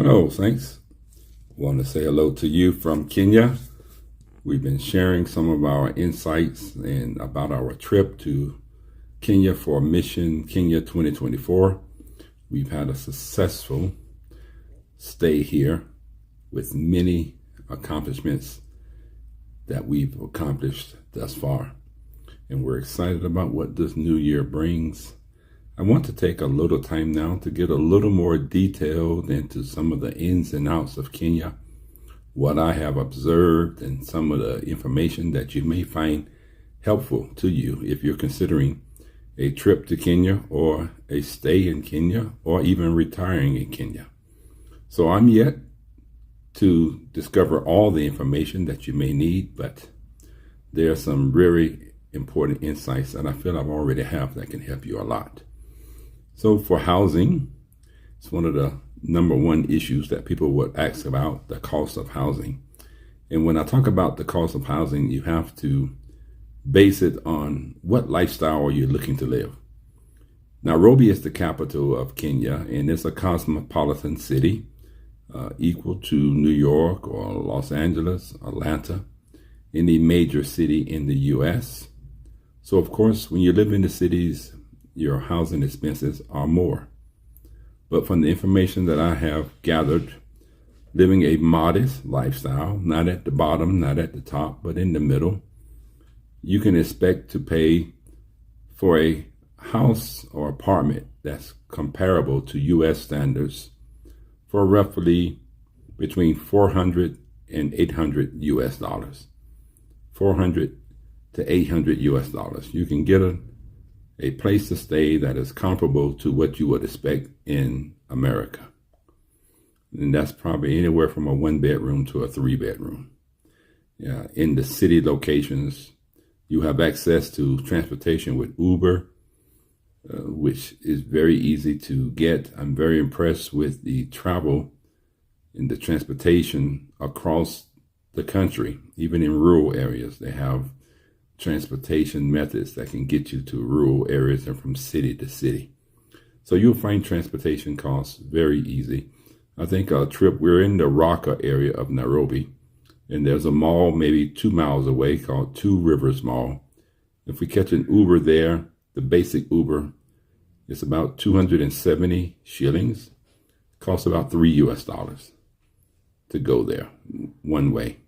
Hello, Saints. Want to say hello to you from Kenya. We've been sharing some of our insights and about our trip to Kenya for Mission Kenya 2024. We've had a successful stay here with many accomplishments that we've accomplished thus far. And we're excited about what this new year brings. I want to take a little time now to get a little more detailed into some of the ins and outs of Kenya, what I have observed, and some of the information that you may find helpful to you if you're considering a trip to Kenya or a stay in Kenya or even retiring in Kenya. So I'm yet to discover all the information that you may need, but there are some very important insights that I feel I've already have that can help you a lot. So for housing, it's one of the number one issues that people would ask about, the cost of housing. And when I talk about the cost of housing, you have to base it on what lifestyle are you looking to live. Nairobi is the capital of Kenya, and it's a cosmopolitan city, equal to New York or Los Angeles, Atlanta, any major city in the U.S. So of course, when you live in the cities, your housing expenses are more. But from the information that I have gathered, living a modest lifestyle, not at the bottom, not at the top, but in the middle, you can expect to pay for a house or apartment that's comparable to U.S. standards for roughly between $400 and $800 U.S. dollars. $400 to $800 U.S. dollars. You can get a place to stay that is comparable to what you would expect in America. And that's probably anywhere from a 1-bedroom to a 3-bedroom. Yeah, in the city locations, you have access to transportation with Uber, which is very easy to get. I'm very impressed with the travel and the transportation across the country, even in rural areas. They have transportation methods that can get you to rural areas and from city to city. So you'll find transportation costs very easy. I think a trip, we're in the Raka area of Nairobi, and there's a mall maybe 2 miles away called Two Rivers Mall. If we catch an Uber there, the basic Uber is about 270 shillings. Costs about $3 U.S. dollars to go there one way.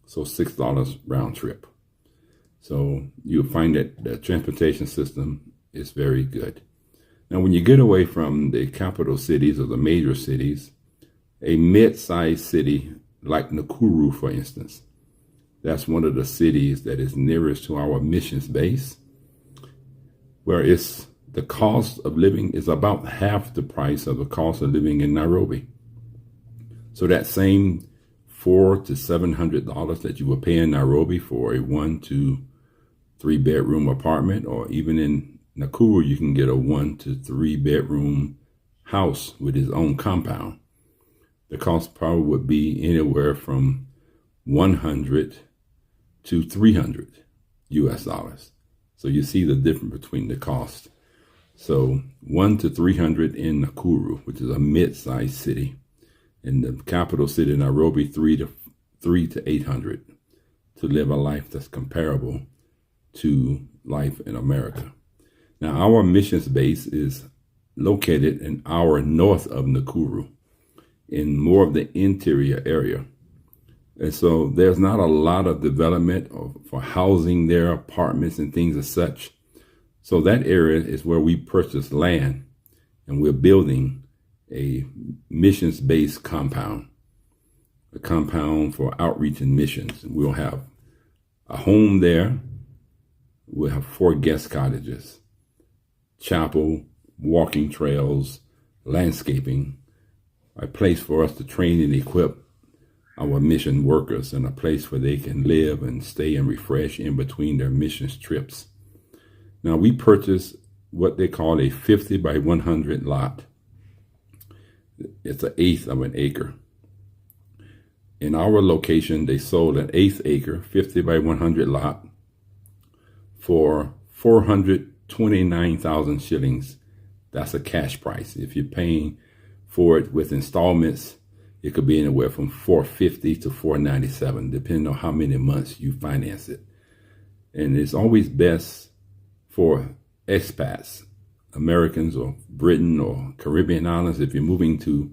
So $6 round trip. So you'll find that the transportation system is very good. Now, when you get away from the capital cities or the major cities, a mid-sized city like Nakuru, for instance, that's one of the cities that is nearest to our missions base, where the cost of living is about half the price of the cost of living in Nairobi. So that same $400 to $700 that you will pay in Nairobi for a 1 to 3-bedroom apartment, or even in Nakuru, you can get a 1 to 3-bedroom house with its own compound. The cost probably would be anywhere from $100 to $300 U.S. dollars. So you see the difference between the cost. So 1 to 300 in Nakuru, which is a mid-sized city. In the capital city, Nairobi, 3 to 800 to live a life that's comparable to life in America. Now, our missions base is located an hour north of Nakuru in more of the interior area. And so there's not a lot of development for housing there, apartments and things as such. So that area is where we purchased land, and we're building a missions-based compound, a compound for outreach and missions. We'll have a home there. We'll have 4 guest cottages, chapel, walking trails, landscaping, a place for us to train and equip our mission workers, and a place where they can live and stay and refresh in between their missions trips. Now, we purchased what they call a 50 by 100 lot. It's an eighth of an acre. In our location, they sold an eighth acre, 50 by 100 lot, for 429,000 shillings. That's a cash price. If you're paying for it with installments, It could be anywhere from $450 to $497, depending on how many months you finance it. And it's always best for expats, Americans or Britain or Caribbean islands, if you're moving to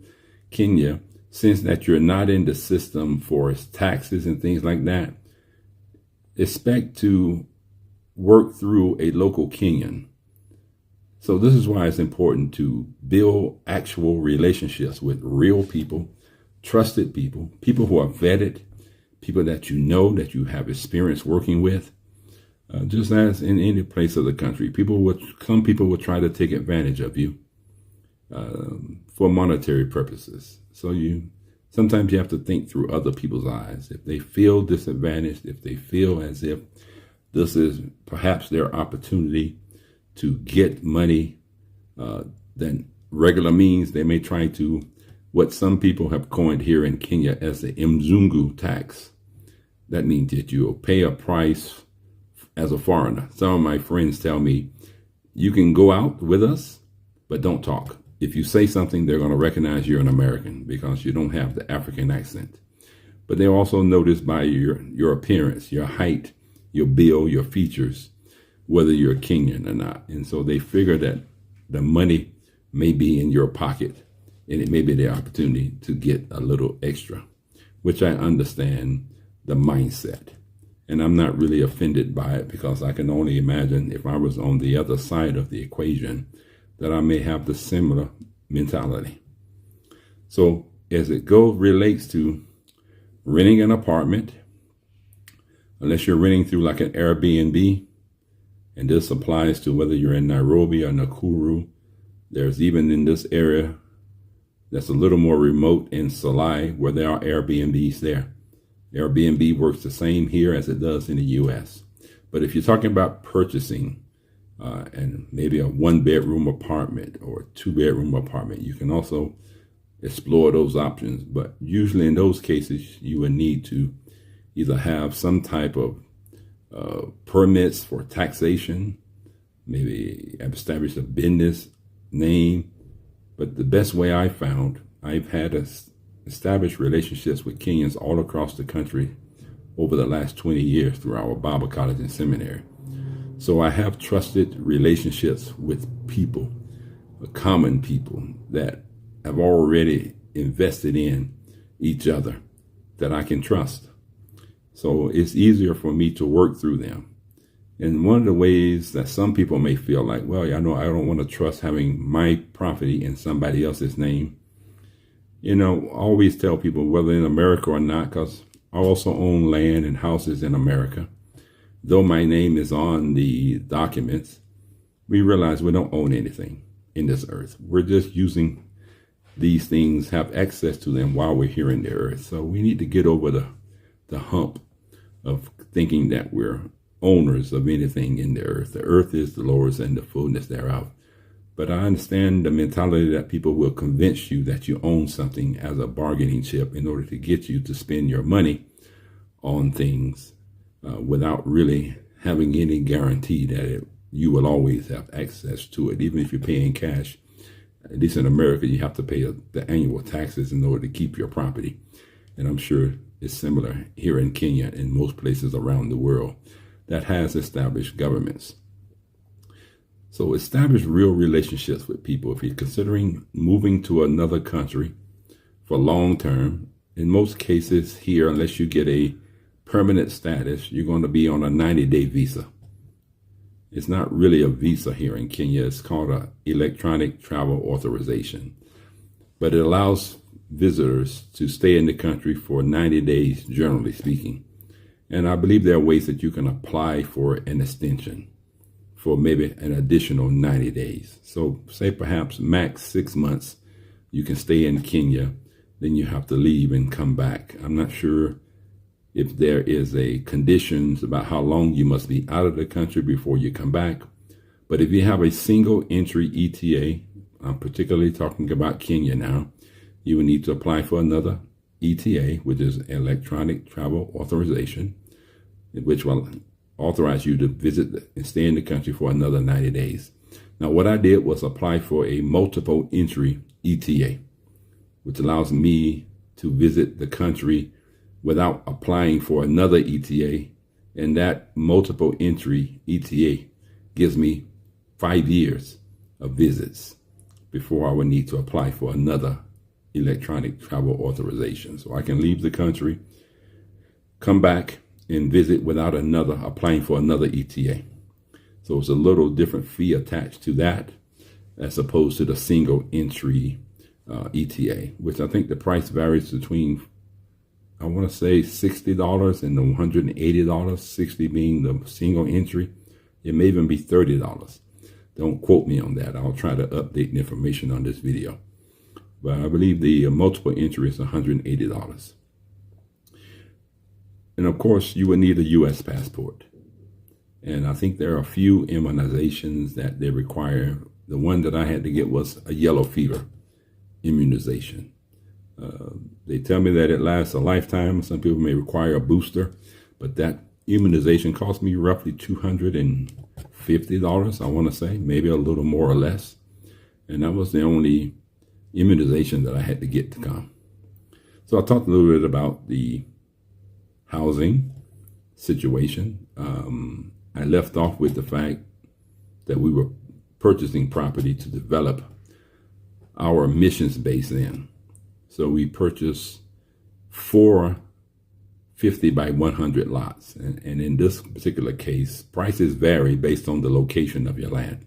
Kenya, since that you're not in the system for taxes and things like that, expect to work through a local Kenyan. So this is why it's important to build actual relationships with real people, trusted people, people who are vetted, people that you know, that you have experience working with. Just as in any place of the country, some people will try to take advantage of you for monetary purposes. So sometimes you have to think through other people's eyes. If they feel disadvantaged, if they feel as if this is perhaps their opportunity to get money than regular means, they may try to, what some people have coined here in Kenya as the Mzungu tax. That means that you'll pay a price as a foreigner. Some of my friends tell me, you can go out with us, but don't talk. If you say something, they're going to recognize you're an American because you don't have the African accent. But they're also noticed by your appearance, your height, your build, your features, whether you're Kenyan or not. And so they figure that the money may be in your pocket and it may be the opportunity to get a little extra, which I understand the mindset. And I'm not really offended by it because I can only imagine if I was on the other side of the equation that I may have the similar mentality. So as it relates to renting an apartment, unless you're renting through like an Airbnb, and this applies to whether you're in Nairobi or Nakuru, there's even in this area that's a little more remote in Salai where there are Airbnbs there. Airbnb works the same here as it does in the U.S. But if you're talking about purchasing and maybe a 1-bedroom apartment or a 2-bedroom apartment, you can also explore those options. But usually in those cases, you would need to either have some type of permits for taxation, maybe establish a business name. But the best way I found, I've had established relationships with Kenyans all across the country over the last 20 years through our Bible college and seminary. So I have trusted relationships with people, common people that have already invested in each other that I can trust. So it's easier for me to work through them. And one of the ways that some people may feel like, well, I know I don't want to trust having my property in somebody else's name. You know, I always tell people, whether in America or not, because I also own land and houses in America. Though my name is on the documents, we realize we don't own anything in this earth. We're just using these things, have access to them while we're here in the earth. So we need to get over the hump of thinking that we're owners of anything in the earth. The earth is the Lord's and the fullness thereof. But I understand the mentality that people will convince you that you own something as a bargaining chip in order to get you to spend your money on things without really having any guarantee that you will always have access to it. Even if you're paying cash, at least in America, you have to pay the annual taxes in order to keep your property. And I'm sure it's similar here in Kenya and most places around the world that has established governments. So establish real relationships with people. If you're considering moving to another country for long term, in most cases here, unless you get a permanent status, you're going to be on a 90-day visa. It's not really a visa here in Kenya. It's called an electronic travel authorization. But it allows visitors to stay in the country for 90 days, generally speaking. And I believe there are ways that you can apply for an extension for maybe an additional 90 days. So say perhaps max 6 months, you can stay in Kenya, then you have to leave and come back. I'm not sure if there is a conditions about how long you must be out of the country before you come back. But if you have a single entry ETA, I'm particularly talking about Kenya now, you will need to apply for another ETA, which is electronic travel authorization, which will authorize you to visit and stay in the country for another 90 days. Now, what I did was apply for a multiple entry ETA, which allows me to visit the country without applying for another ETA. And that multiple entry ETA gives me 5 years of visits before I would need to apply for another electronic travel authorization. So I can leave the country, come back and visit without applying for another ETA. So it's a little different fee attached to that as opposed to the single entry ETA, which I think the price varies between, I want to say $60 and the $180, 60 being the single entry. It may even be $30. Don't quote me on that. I'll try to update the information on this video. But I believe the multiple entry is $180. And of course, you would need a U.S. passport. And I think there are a few immunizations that they require. The one that I had to get was a yellow fever immunization. They tell me that it lasts a lifetime. Some people may require a booster, but that immunization cost me roughly $250, I want to say, maybe a little more or less. And that was the only immunization that I had to get to come. So I talked a little bit about the housing situation. I left off with the fact that we were purchasing property to develop our missions base in. So we purchased 4 50 by 100 lots. And in this particular case, prices vary based on the location of your land.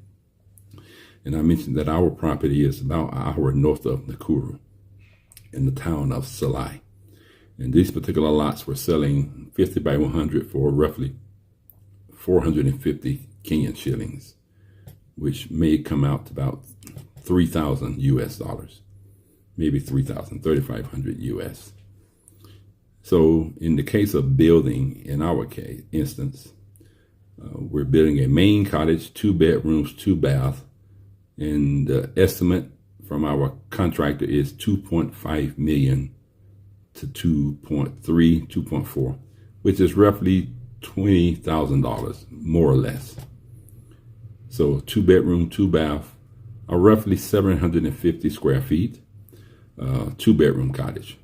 And I mentioned that our property is about an hour north of Nakuru in the town of Salai. And these particular lots were selling 50 by 100 for roughly 450 Kenyan shillings, which may come out to about 3,000 US dollars, maybe 3,500 US. So in the case of building, in our case, instance, we're building a main cottage, 2 bedrooms, 2 baths, and the estimate from our contractor is 2.5 million to 2.3, 2.4, which is roughly $20,000, more or less. So 2 bedroom, 2 bath, a roughly 750 square feet, 2 bedroom cottage,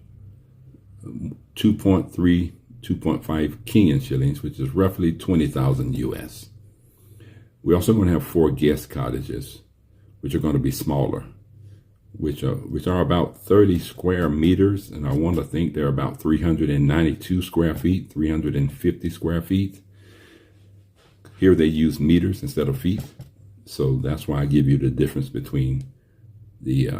2.3, 2.5 Kenyan shillings, which is roughly 20,000 US. We're also going to have 4 guest cottages, which are going to be smaller, which are about 30 square meters, and I want to think they're about 392 square feet, 350 square feet. Here they use meters instead of feet, so that's why I give you the difference between the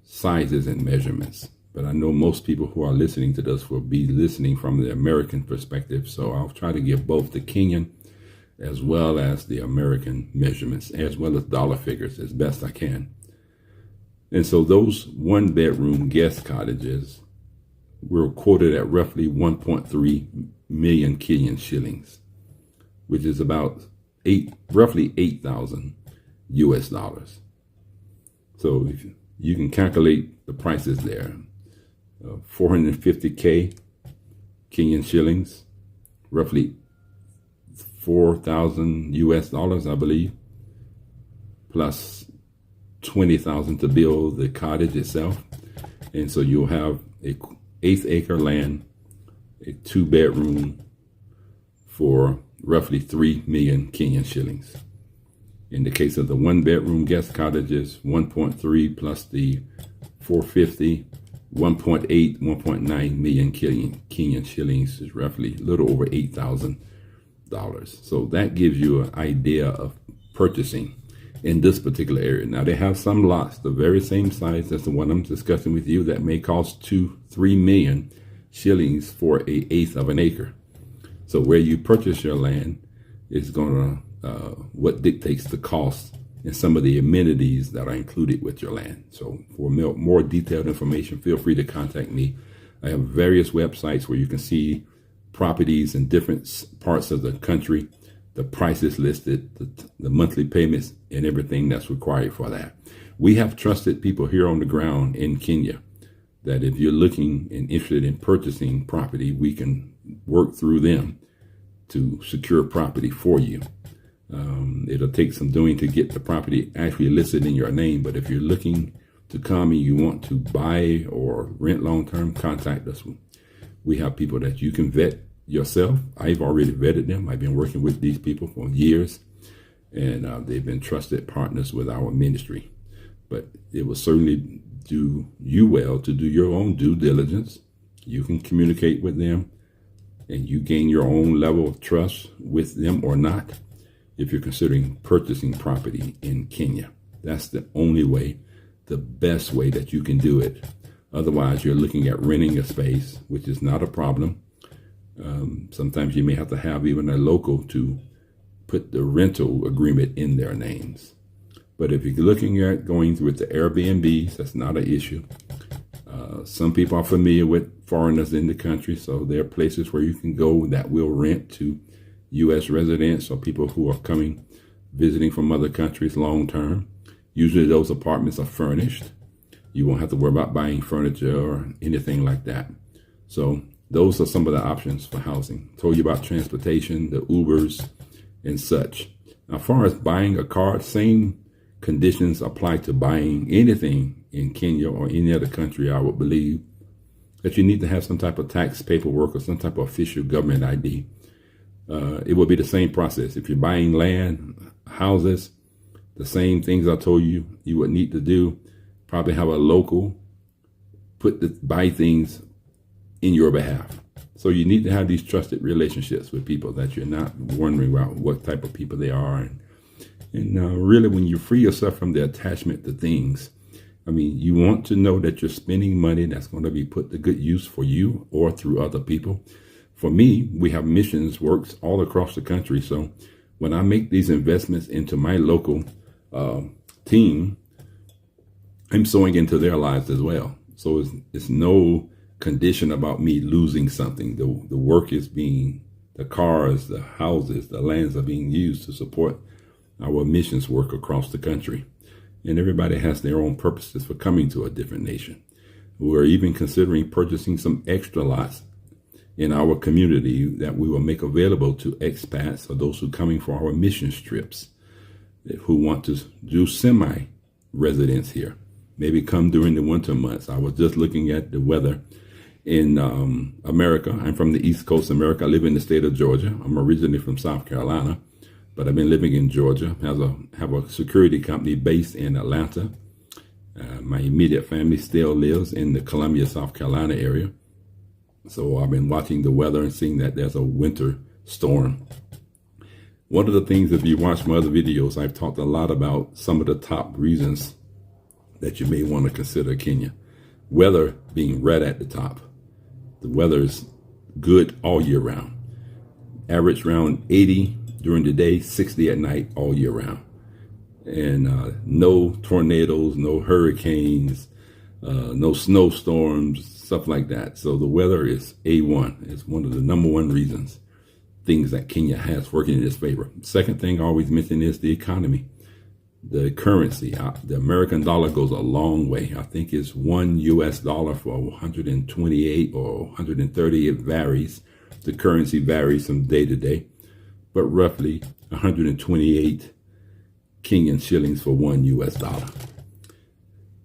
sizes and measurements. But I know most people who are listening to this will be listening from the American perspective, so I'll try to give both the Kenyan as well as the American measurements, as well as dollar figures as best I can. And so those 1 bedroom guest cottages were quoted at roughly 1.3 million Kenyan shillings, which is about roughly 8,000 US dollars. So if you can calculate the prices there, 450K Kenyan shillings, roughly 4,000 US dollars, I believe, plus 20,000 to build the cottage itself. And so you'll have a 1/8 acre land, a 2 bedroom for roughly 3 million Kenyan shillings. In the case of the 1 bedroom guest cottages, 1.3 plus the 450, 1.8, 1.9 million Kenyan shillings is roughly a little over $8,000. So that gives you an idea of purchasing in this particular area. Now they have some lots the very same size as the one I'm discussing with you that may cost 2-3 million shillings for an 1/8 of an acre. So where you purchase your land is going to what dictates the cost and some of the amenities that are included with your land. So for more detailed information, feel free to contact me. I have various websites where you can see properties in different parts of the country, the prices listed, the monthly payments, and everything that's required for that. We have trusted people here on the ground in Kenya that if you're looking and interested in purchasing property, we can work through them to secure property for you. It'll take some doing to get the property actually listed in your name, but if you're looking to come and you want to buy or rent long-term, contact us. We have people that you can vet yourself. I've already vetted them. I've been working with these people for years, and they've been trusted partners with our ministry. But it will certainly do you well to do your own due diligence. You can communicate with them, and you gain your own level of trust with them or not if you're considering purchasing property in Kenya. That's the only way, the best way that you can do it. Otherwise, you're looking at renting a space, which is not a problem. Sometimes you may have to have even a local to put the rental agreement in their names. But if you're looking at going with the Airbnbs, that's not an issue. Some people are familiar with foreigners in the country, so there are places where you can go that will rent to U.S. residents or people who are coming, visiting from other countries long term. Usually those apartments are furnished. You won't have to worry about buying furniture or anything like that. So those are some of the options for housing. Told you about transportation, the Ubers and such. Now, as far as buying a car, same conditions apply to buying anything in Kenya or any other country. I would believe that you need to have some type of tax paperwork or some type of official government ID. It will be the same process. If you're buying land, houses, the same things I told you would need to do. Probably have a local buy things in your behalf. So you need to have these trusted relationships with people that you're not wondering about what type of people they are. And really, when you free yourself from the attachment to things, I mean, you want to know that you're spending money that's going to be put to good use for you or through other people. For me, we have missions works all across the country. So when I make these investments into my local team, I'm sowing into their lives as well. So it's no condition about me losing something. The work is being, the cars, the houses, the lands are being used to support our missions work across the country. And everybody has their own purposes for coming to a different nation. We're even considering purchasing some extra lots in our community that we will make available to expats or those who are coming for our missions trips, who want to do semi-residence here. Maybe come during the winter months. I was just looking at the weather in America. I'm from the East Coast of America. I live in the state of Georgia. I'm originally from South Carolina, but I've been living in Georgia. Have a security company based in Atlanta. My immediate family still lives in the Columbia, South Carolina area. So I've been watching the weather and seeing that there's a winter storm. One of the things, if you watch my other videos, I've talked a lot about some of the top reasons that you may want to consider Kenya. Weather being right at the top. The weather is good all year round. Average around 80 during the day, 60 at night all year round. And no tornadoes, no hurricanes, no snowstorms, stuff like that. So the weather is A1. It's one of the number one reasons, things that Kenya has working in its favor. Second thing I always mention is the economy. The currency, the American dollar goes a long way. I think it's $1 US for 128 or 130. It varies. The currency varies from day to day, but roughly 128 Kenyan shillings for $1 US.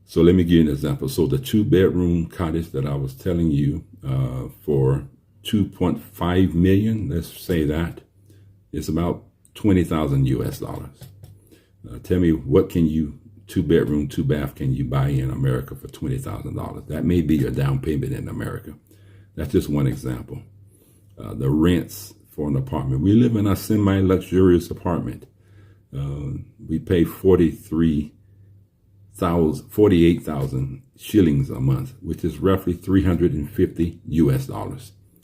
So let me give you an example. So the 2-bedroom cottage that I was telling you for 2.5 million, let's say that, it's about 20,000 US. Tell me, what can you, 2-bedroom, 2-bath, can you buy in America for $20,000? That may be your down payment in America. That's just one example. The rents for an apartment. We live in a semi-luxurious apartment. We pay 48,000 shillings a month, which is roughly 350 US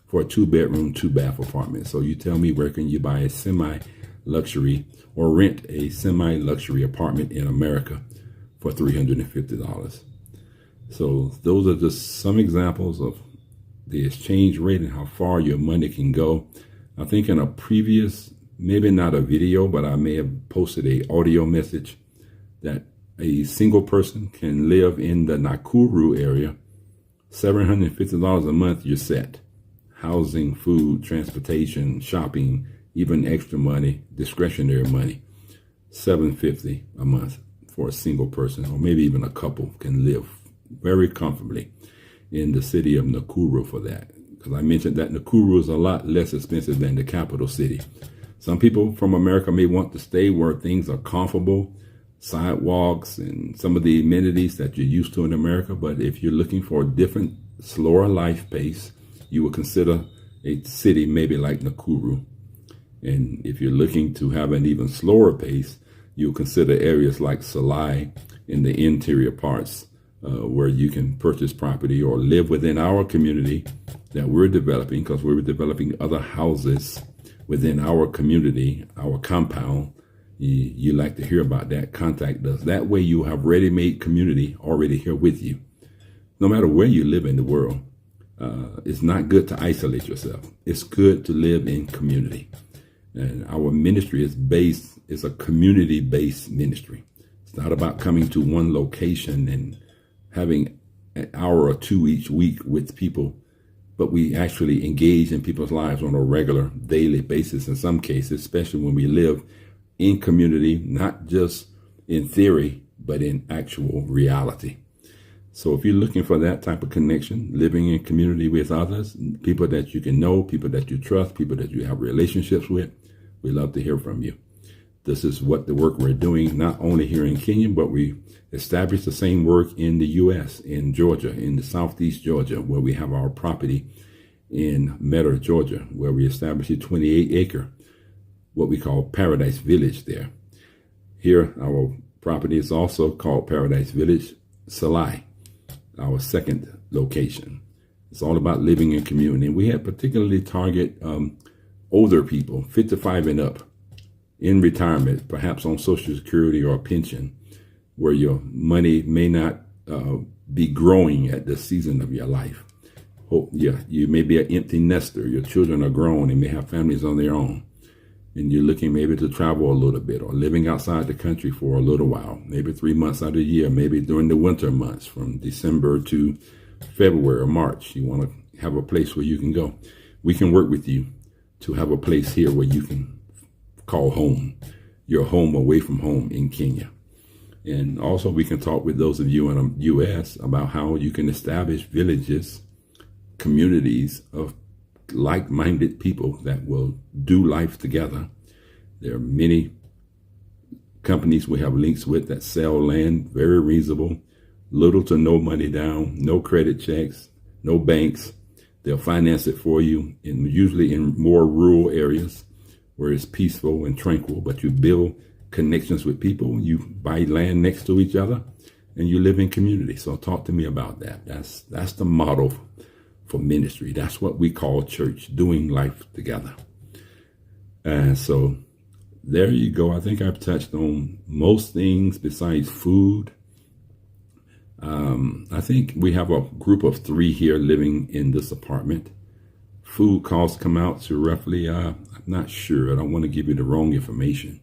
for a 2-bedroom, 2-bath apartment. So you tell me, where can you buy a semi-luxury or rent a semi-luxury apartment in America for $350? So those are just some examples of the exchange rate and how far your money can go. I think in a previous, maybe not a video, but I may have posted a audio message that a single person can live in the Nakuru area, $750 a month, you're set. Housing, food, transportation, shopping, even extra money, discretionary money, $750 a month for a single person, or maybe even a couple, can live very comfortably in the city of Nakuru for that. Because I mentioned that Nakuru is a lot less expensive than the capital city. Some people from America may want to stay where things are comfortable, sidewalks and some of the amenities that you're used to in America. But if you're looking for a different, slower life pace, you would consider a city maybe like Nakuru. And if you're looking to have an even slower pace, you'll consider areas like Salai in the interior parts, where you can purchase property or live within our community that we're developing, because we're developing other houses within our community, our compound. You like to hear about that, contact us. That way you have ready-made community already here with you. No matter where you live in the world, it's not good to isolate yourself. It's good to live in community. And our ministry is a community-based ministry. It's not about coming to one location and having an hour or two each week with people, but we actually engage in people's lives on a regular, daily basis in some cases, especially when we live in community, not just in theory, but in actual reality. So if you're looking for that type of connection, living in community with others, people that you can know, people that you trust, people that you have relationships with, we love to hear from you. This is what the work we're doing, not only here in Kenya, but we established the same work in the U.S., in Georgia, in the southeast Georgia, where we have our property in Metter, Georgia, where we established a 28-acre, what we call Paradise Village there. Here, our property is also called Paradise Village, Salai, our second location. It's all about living in community. We have particularly target older people, 55 and up, in retirement, perhaps on Social Security or a pension, where your money may not be growing at this season of your life. You may be an empty nester. Your children are grown and may have families on their own. And you're looking maybe to travel a little bit or living outside the country for a little while, maybe 3 months out of the year, maybe during the winter months from December to February or March. You want to have a place where you can go. We can work with you to have a place here where you can call home, your home away from home in Kenya. And also we can talk with those of you in the U.S. about how you can establish villages, communities of like-minded people that will do life together. There are many companies we have links with that sell land, very reasonable, little to no money down, no credit checks, no banks. They'll finance it for you, usually in more rural areas where it's peaceful and tranquil, but you build connections with people, you buy land next to each other, and you live in community. So talk to me about that. That's the model for ministry. That's what we call church, doing life together. And so there you go. I think I've touched on most things besides food. I think we have a group of 3 here living in this apartment. Food costs come out to roughly, I'm not sure. I don't want to give you the wrong information.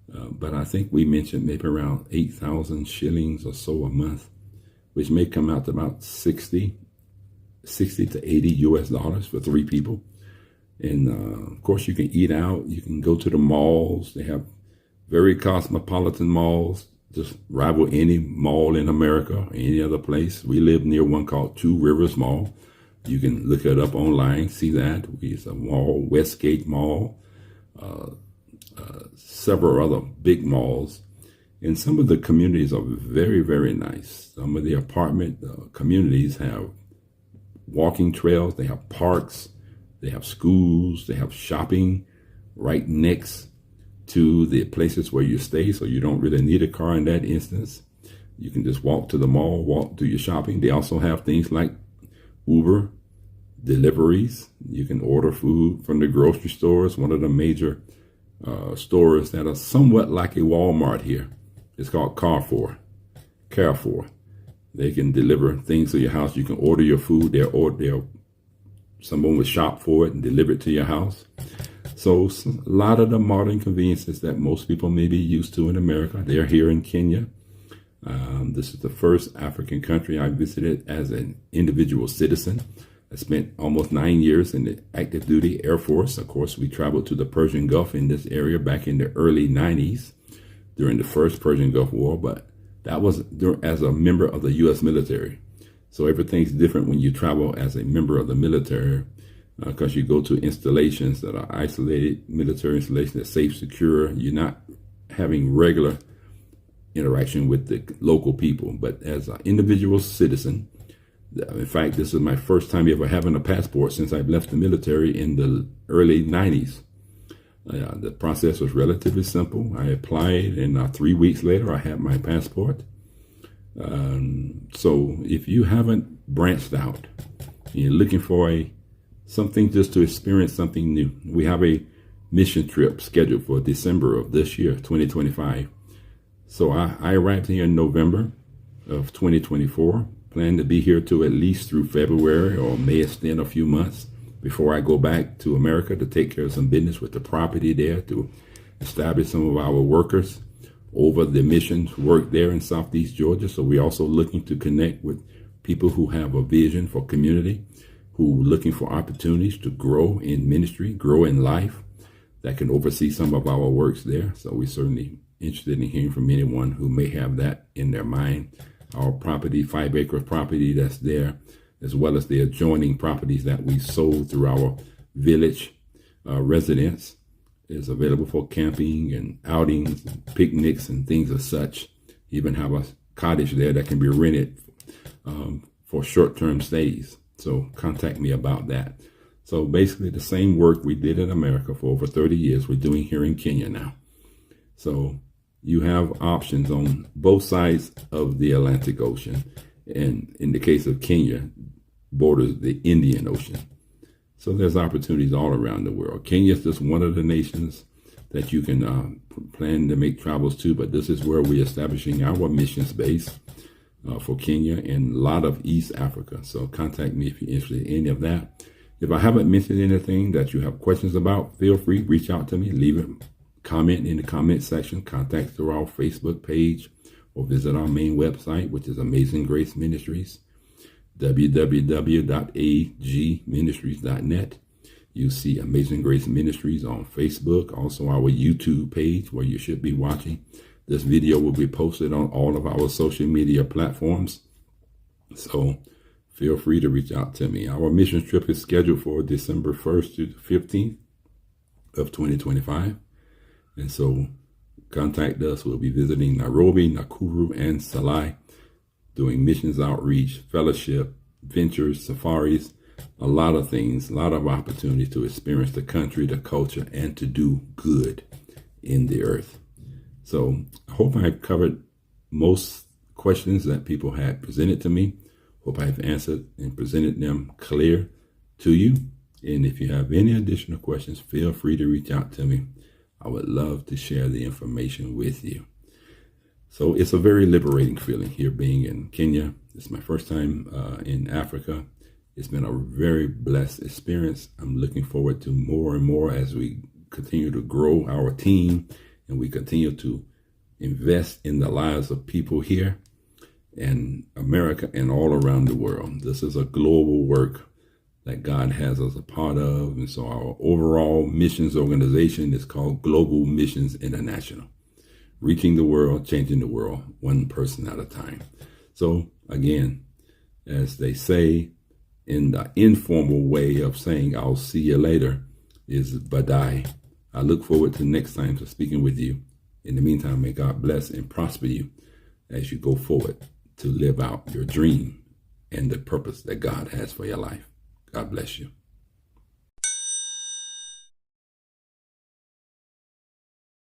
But I think we mentioned maybe around 8,000 shillings or so a month, which may come out to about 60 to 80 US dollars for 3 people. And of course, you can eat out. You can go to the malls. They have very cosmopolitan malls, just rival any mall in America or any other place. We live near one called Two Rivers Mall. You can look it up online, see that. It's a mall, Westgate Mall, several other big malls. And some of the communities are very, very nice. Some of the apartment communities have walking trails, they have parks, they have schools, they have shopping right next to the places where you stay, so you don't really need a car in that instance. You can just walk to the mall, walk do your shopping. They also have things like Uber deliveries. You can order food from the grocery stores. One of the major stores that are somewhat like a Walmart here. It's called Carrefour. They can deliver things to your house. You can order your food. Someone will shop for it and deliver it to your house. So a lot of the modern conveniences that most people may be used to in America, they're here in Kenya. This is the first African country I visited as an individual citizen. I spent almost 9 years in the active duty Air Force. Of course, we traveled to the Persian Gulf in this area back in the early 90s during the first Persian Gulf War, but that was as a member of the U.S. military. So everything's different when you travel as a member of the military, because you go to installations that are isolated, military installations that are safe, secure. You're not having regular interaction with the local people. But as an individual citizen, in fact, this is my first time ever having a passport since I've left the military in the early 90s. The process was relatively simple. I applied, and 3 weeks later, I had my passport. So if you haven't branched out, you're looking for something just to experience something new, we have a mission trip scheduled for December of this year, 2025. So I arrived here in November of 2024. Plan to be here to at least through February, or may extend a few months before I go back to America to take care of some business with the property there, to establish some of our workers over the missions work there in Southeast Georgia. So we're also looking to connect with people who have a vision for community, who are looking for opportunities to grow in ministry, grow in life, that can oversee some of our works there. So we're certainly interested in hearing from anyone who may have that in their mind. Our property, 5-acre property that's there, as well as the adjoining properties that we sold through our village residents, is available for camping and outings, and picnics and things of such. Even have a cottage there that can be rented for short-term stays. So contact me about that. So basically the same work we did in America for over 30 years, we're doing here in Kenya now. So you have options on both sides of the Atlantic Ocean. And in the case of Kenya, borders the Indian Ocean. So there's opportunities all around the world. Kenya is just one of the nations that you can plan to make travels to, but this is where we're establishing our missions base for Kenya and a lot of East Africa. So contact me if you're interested in any of that. If I haven't mentioned anything that you have questions about, feel free, reach out to me, leave a comment in the comment section, contact through our Facebook page, or visit our main website, which is Amazing Grace Ministries, www.agministries.net. You see Amazing Grace Ministries on Facebook, also our YouTube page where you should be watching. This video will be posted on all of our social media platforms. So feel free to reach out to me. Our mission trip is scheduled for December 1st to the 15th of 2025. And so contact us. We'll be visiting Nairobi, Nakuru, and Salai, doing missions outreach, fellowship, ventures, safaris, a lot of things, a lot of opportunities to experience the country, the culture, and to do good in the earth. So I hope I've covered most questions that people had presented to me. Hope I've answered and presented them clear to you. And if you have any additional questions, feel free to reach out to me. I would love to share the information with you. So it's a very liberating feeling here being in Kenya. It's my first time in Africa. It's been a very blessed experience. I'm looking forward to more and more as we continue to grow our team and we continue to invest in the lives of people here in America and all around the world. This is a global work that God has us a part of. And so our overall missions organization is called Global Missions International. Reaching the world, changing the world, one person at a time. So again, as they say in the informal way of saying, I'll see you later, is badai. I look forward to next time for speaking with you. In the meantime, may God bless and prosper you as you go forward to live out your dream and the purpose that God has for your life. God bless you.